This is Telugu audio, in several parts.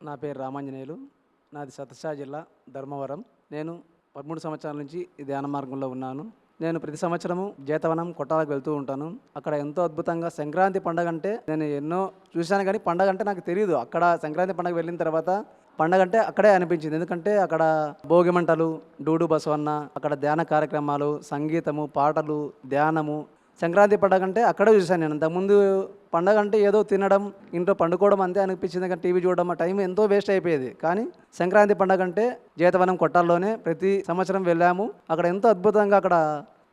నా పేరు రామాంజనేయులు. నాది సత్యసాయి జిల్లా ధర్మవరం. నేను 13 సంవత్సరాల నుంచి ఈ ధ్యాన మార్గంలో ఉన్నాను. నేను ప్రతి సంవత్సరము జేతవనం కొట్టాలకు వెళ్తూ ఉంటాను. అక్కడ ఎంతో అద్భుతంగా సంక్రాంతి పండగ అంటే నేను ఎన్నో చూశాను, కానీ పండగ అంటే నాకు తెలియదు. అక్కడ సంక్రాంతి పండగ వెళ్ళిన తర్వాత పండగ అంటే అక్కడే అనిపించింది. ఎందుకంటే అక్కడ భోగి మంటలు, డూడు బసవన్న, అక్కడ ధ్యాన కార్యక్రమాలు, సంగీతము, పాటలు, ధ్యానము. సంక్రాంతి పండగ అంటే అక్కడే చూశాను నేను. అంతకుముందు పండగ అంటే ఏదో తినడం, ఇంట్లో పండుకోవడం అంతే అనిపించింది, కానీ టీవీ చూడడం ఆ టైం ఎంతో వేస్ట్ అయిపోయేది. కానీ సంక్రాంతి పండగ అంటే జేతవనం కొట్టాల్లోనే ప్రతి సంవత్సరం వెళ్ళాము. అక్కడ ఎంతో అద్భుతంగా అక్కడ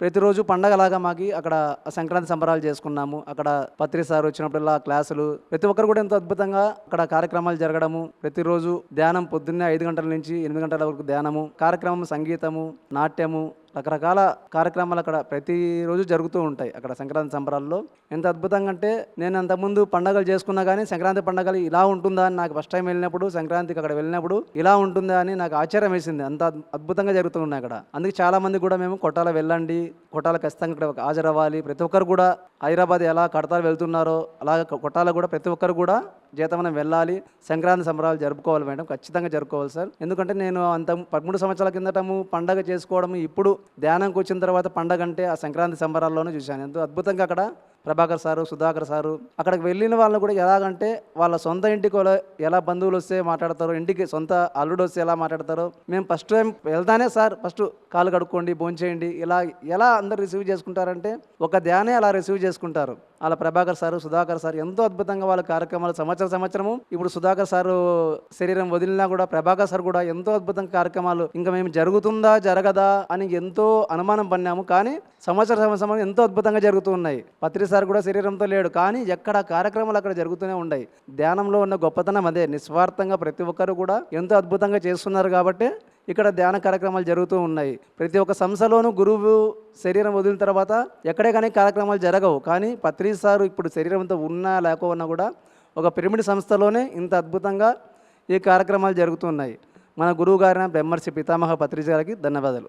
ప్రతిరోజు పండగలాగా మాకి అక్కడ సంక్రాంతి సంబరాలు చేసుకున్నాము. అక్కడ పత్రి సార్ వచ్చినప్పుడల్లా క్లాసులు, ప్రతి ఒక్కరు కూడా ఎంతో అద్భుతంగా అక్కడ కార్యక్రమాలు జరగడము. ప్రతిరోజు ధ్యానం పొద్దున్నే 5 గంటల నుంచి 8 గంటల వరకు ధ్యానము, కార్యక్రమం సంగీతము, నాట్యము, రకరకాల కార్యక్రమాలు అక్కడ ప్రతిరోజు జరుగుతూ ఉంటాయి. అక్కడ సంక్రాంతి సంబరాల్లో ఎంత అద్భుతంగా అంటే, నేను అంతకుముందు పండగలు చేసుకున్నా కానీ సంక్రాంతి పండగలు ఇలా ఉంటుందా అని నాకు ఫస్ట్ టైం వెళ్ళినప్పుడు, సంక్రాంతికి అక్కడ వెళ్ళినప్పుడు ఇలా ఉంటుందా అని నాకు ఆశ్చర్యం వేసింది. అంత అద్భుతంగా జరుగుతూ ఉన్నాయి అక్కడ. అందుకే చాలామంది కూడా మేము కొట్టాల వెళ్ళండి, కొట్టాల ఖచ్చితంగా ఇక్కడ హాజరవ్వాలి. ప్రతి ఒక్కరు కూడా హైదరాబాద్ ఎలా కడతారు వెళ్తున్నారో అలాగే కొట్టాల కూడా ప్రతి ఒక్కరు కూడా జేతవనం వెళ్ళాలి, సంక్రాంతి సంబరాలు జరుపుకోవాలి మేడం, ఖచ్చితంగా జరుపుకోవాలి సార్. ఎందుకంటే నేను 13 సంవత్సరాల కిందటము పండగ చేసుకోవడం, ఇప్పుడు ధ్యానంకి వచ్చిన తర్వాత పండగ అంటే ఆ సంక్రాంతి సంబరాల్లోనే చూశాను. ఎంతో అద్భుతంగా అక్కడ ప్రభాకర్ సారు, సుధాకర్ సారు, అక్కడికి వెళ్ళిన వాళ్ళు కూడా ఎలాగంటే వాళ్ళ సొంత ఇంటికి ఎలా బంధువులు వస్తే మాట్లాడతారో, ఇంటికి సొంత అల్లుడు వస్తే ఎలా మాట్లాడతారో, మేము ఫస్ట్ టైం వెళ్తానే సార్ ఫస్ట్ కాలు కడుక్కోండి, భోంచేయండి, ఎలా అందరు రిసీవ్ చేసుకుంటారంటే ఒక ధ్యానే అలా రిసీవ్ చేసుకుంటారు. అలా ప్రభాకర్ సారు, సుధాకర్ సార్ ఎంతో అద్భుతంగా వాళ్ళ కార్యక్రమాలు సంవత్సరము. ఇప్పుడు సుధాకర్ సారు శరీరం వదిలినా కూడా ప్రభాకర్ సార్ కూడా ఎంతో అద్భుతంగా కార్యక్రమాలు, ఇంకా మేము జరుగుతుందా జరగదా అని ఎంతో అనుమానం పడినాము, కానీ సంవత్సరం ఎంతో అద్భుతంగా జరుగుతూ ఉన్నాయి. పత్రి సార్ కూడా శరీరంతో లేడు, కానీ ఎక్కడ కార్యక్రమాలు అక్కడ జరుగుతూనే ఉన్నాయి. ధ్యానంలో ఉన్న గొప్పతనం అదే. నిస్వార్థంగా ప్రతి ఒక్కరు కూడా ఎంతో అద్భుతంగా చేస్తున్నారు కాబట్టి ఇక్కడ ధ్యాన కార్యక్రమాలు జరుగుతూ ఉన్నాయి. ప్రతి ఒక్క సంస్థలోనూ గురువు శరీరం వదిలిన తర్వాత ఎక్కడే కానీ కార్యక్రమాలు జరగవు. కానీ పత్రి సారు ఇప్పుడు శరీరంతో ఉన్నా లేకపోయినా కూడా ఒక పిరమిడ్ సంస్థలోనే ఇంత అద్భుతంగా ఈ కార్యక్రమాలు జరుగుతున్నాయి. మన గురువు గారైన బ్రహ్మర్షి పితామహ పత్రి గారికి ధన్యవాదాలు.